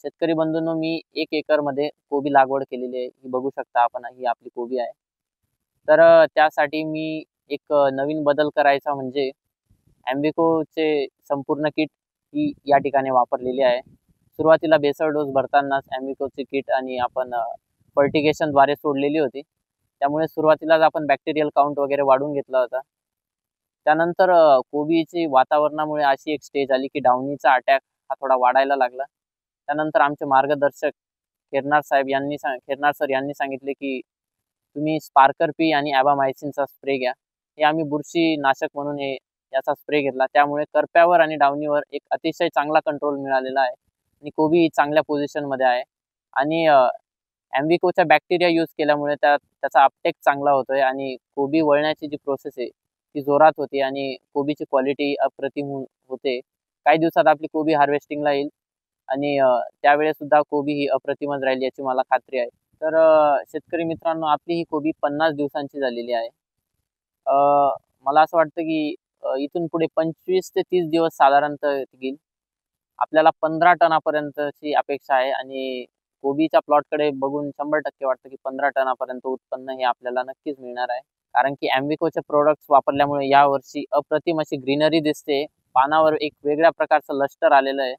शेतकरी बंधूंनो, मी 1 एकरमध्ये कोबी लागवड केलेली आहे. ही बघू शकता आपण, ही आपली कोबी आहे. तर त्यासाठी मी एक नवीन बदल करायचा म्हणजे ॲम्बिकोचे संपूर्ण किट ही या ठिकाणी वापरलेली आहे. सुरुवातीला बेसल डोस भरतानाच ॲम्बिकोची किट आणि आपण फर्टिगेशनद्वारे सोडलेली होती. त्यामुळे सुरुवातीलाच आपण बॅक्टेरियल काउंट वगैरे वाढवून घेतला होता. त्यानंतर कोबीची वातावरणामुळे अशी एक स्टेज आली, की डाउनीचा अटॅक हा थोडा वाढायला लागला. त्यानंतर आमचे मार्गदर्शक खैरनार सर यांनी सांगितले, की तुम्ही स्पार्कर पी आणि ॲबामायसिनचा स्प्रे घ्या. हे आम्ही बुरशीनाशक म्हणून याचा स्प्रे घेतला. त्यामुळे करप्यावर आणि डाउनीवर एक अतिशय चांगला कंट्रोल मिळालेला आहे आणि कोबी चांगल्या पोझिशनमध्ये आहे. आणि ॲम्बिकोच्या बॅक्टेरिया यूज केल्यामुळे त्याचा अपटेक चांगला होतोय आणि कोबी वळण्याची जी प्रोसेस आहे ती जोरात होते आणि कोबीची क्वालिटी अप्रतिम होते. काही दिवसात आपली कोबी हार्वेस्टिंगला येईल आणि त्यावेळेस सुद्धा कोबी ही अप्रतिमच राहील याची मला खात्री आहे. तर शेतकरी मित्रांनो, आपली ही कोबी 50 दिवसांची झालेली आहे. अ, मला असं वाटतं की इथून पुढे 25 ते 30 दिवस साधारणतः टिकेल. आपल्याला 15 टनापर्यंतची अपेक्षा आहे आणि कोबीच्या प्लॉटकडे बघून 100% वाटतं की 15 टनापर्यंत उत्पन्न हे आपल्याला नक्कीच मिळणार आहे. कारण की ॲम्बिकोचे प्रॉडक्ट्स वापरल्यामुळे यावर्षी अप्रतिम अशी ग्रीनरी दिसते. पानावर एक वेगळ्या प्रकारचं लष्टर आलेलं आहे.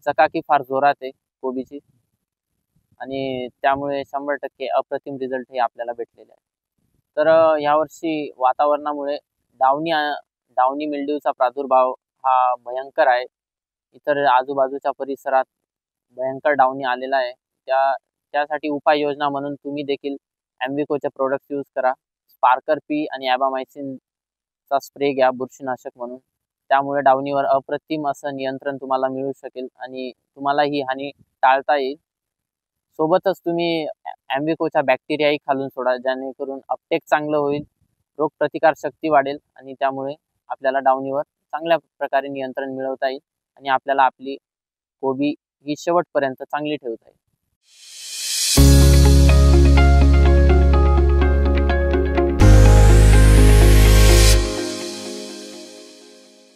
चकाकी फार जोरात आहे कोबीची आणि त्यामुळे 100% अप्रतिम रिझल्ट हे आपल्याला भेटलेले आहे. तर यावर्षी वातावरणामुळे डावणी डावणी मिल्ड्यूचा प्रादुर्भाव हा भयंकर आहे. इतर आजूबाजूच्या परिसरात भयंकर डावणी आलेला आहे. त्यासाठी उपाययोजना म्हणून तुम्ही देखील ॲम्बिकोचे प्रॉडक्ट्स यूज करा. स्पार्कर पी आणि ॲबामायसिनचा स्प्रे घ्या बुरशीनाशक म्हणून. त्यामुळे डावणीवर अप्रतिम असं नियंत्रण तुम्हाला मिळू शकेल आणि तुम्हाला ही हानी टाळता येईल. सोबतच तुम्ही ॲम्बिकोच्या बॅक्टेरियाही खालून सोडा, जेणेकरून अपटेक चांगलं होईल, रोगप्रतिकार शक्ती वाढेल आणि त्यामुळे आपल्याला डावणीवर चांगल्या प्रकारे नियंत्रण मिळवता येईल आणि आपल्याला आपली कोबी ही शेवटपर्यंत चांगली ठेवता येईल.